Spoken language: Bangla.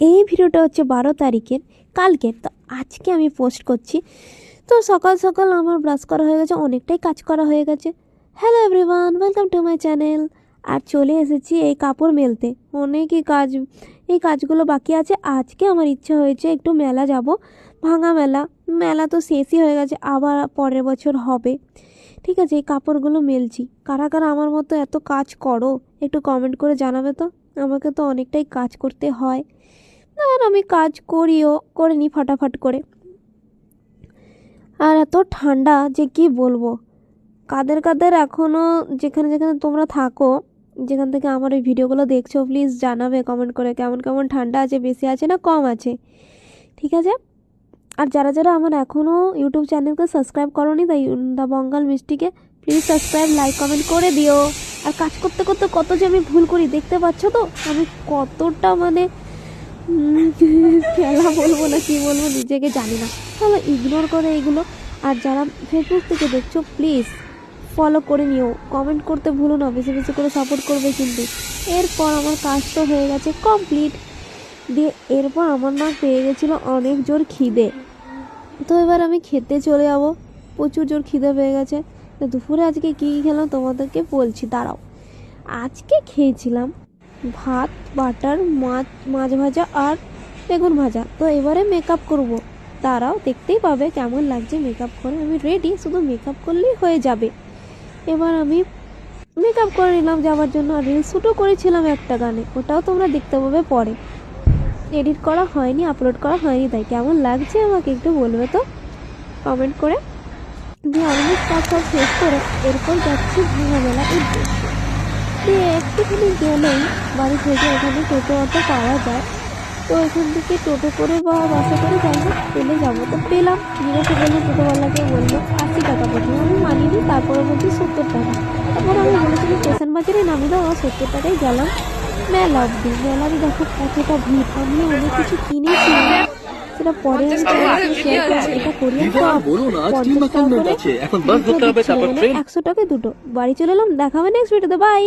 এই ভিডিওটা হচ্ছে 12 তারিখের কালকের। তো আজকে আমি পোস্ট করছি। তো সকাল সকাল আমার ব্রাশ করা হয়ে গেছে, অনেকটাই কাজ করা হয়ে গেছে। Hello everyone, welcome to my channel. আর চলে এসেছি এই কাপড় মেলতে। অনেকই কাজ, এই কাজগুলো বাকি আছে। আজকে আমার ইচ্ছা হয়েছে একটু মেলা যাব, ভাঙা মেলা। মেলা তো শেষই হয়ে গেছে, আবার পরের বছর হবে। ঠিক আছে, এই কাপড়গুলো মেলছি। কারা কারা আমার মতো এত কাজ করো একটু কমেন্ট করে জানাবে তো। আমাকে তো অনেকটাই কাজ করতে হয়, আর আমি কাজ করিও, করে নিই ফাটাফাট করে। আর এত ঠান্ডা যে কি বলবো। কাদের কাদের এখনও যেখানে যেখানে তোমরা থাকো, যেখান থেকে আমার এই ভিডিওগুলো দেখছো, প্লিজ জানাবে কমেন্ট করে কেমন কেমন ঠান্ডা আছে, বেশি আছে না কম আছে। ঠিক আছে। আর যারা যারা আমার এখনও ইউটিউব চ্যানেলকে সাবস্ক্রাইব করোনি, তাই দ্য বঙ্গাল মিষ্টিকে প্লিজ সাবস্ক্রাইব, লাইক, কমেন্ট করে দিও। আর কাজ করতে করতে কত যে আমি ভুল করি দেখতে পাচ্ছ তো, আমি কতটা খেলা বলবো না কি বলবো নিজেকে জানি না। তাহলে ইগনোর করে এগুলো। আর যারা ফেসবুক থেকে দেখছো প্লিজ ফলো করে নিও, কমেন্ট করতে ভুলো না, বেশি বেশি করে সাপোর্ট করবে কিন্তু। এরপর আমার কাজ তো হয়ে গেছে কমপ্লিট। দিয়ে এরপর আমার না পেয়ে গেছিলো অনেক জোর খিদে। তো এবার আমি খেতে চলে যাবো, প্রচুর জোর খিদে পেয়ে গেছে। তো দুপুরে আজকে কী খেলাম তোমাদেরকে বলছি, দাঁড়াও। আজকে খেয়েছিলাম ভাত, বাটার মাছ ভাজা আর বেগুন ভাজা। তো এবারে মেকআপ করব, তারাও দেখতেই পাবে কেমন লাগছে মেকআপ করে। আমি রেডি, শুধু মেকআপ করলেই হয়ে যাবে। এবার আমি মেকআপ করে নিলাম যাওয়ার জন্য। আর রিলস শ্যুটও করেছিলাম একটা গানে, ওটাও তোমরা দেখতে পাবে পরে। এডিট করা হয়নি, আপলোড করা হয়নি, তাই কেমন লাগছে আমাকে একটু বলবে তো কমেন্ট করে। দিয়ে আমি কাজ সব শেষ করে এরপর যাচ্ছি ভাঙা মেলা উদ্দেশ্যে। দিয়ে একটুখানি গেলেই বাড়ি থেকে এখানে টোটো অটো পাওয়া যায়। তো এখান থেকে টোটো করে বা বাসে করে যাই হোক পেলে যাবো। তো পেলাম, জিজ্ঞাসা করলো টোটোওয়ালাকে, বললো 80 টাকা প্রথমে। আমি মানিনি, তারপরে বলছি 70 টাকা। তারপরে আমি বলেছিলাম স্টেশন বাজারে নামিয়ে দাও, আমার 70 টাকায় গেলাম মেলা অব্দি। মেলারই দেখো কতটা ভিড়। আমি অনেক কিছু কিনেছি, সেটা পরে শেয়ার করবো। এটা কোরিয়ান টপ 50 টাকা করে, 100 টাকায় দুটো। বাড়ি চলে এলাম, দেখা হবে নেক্সট ভিডিওতে, বাই।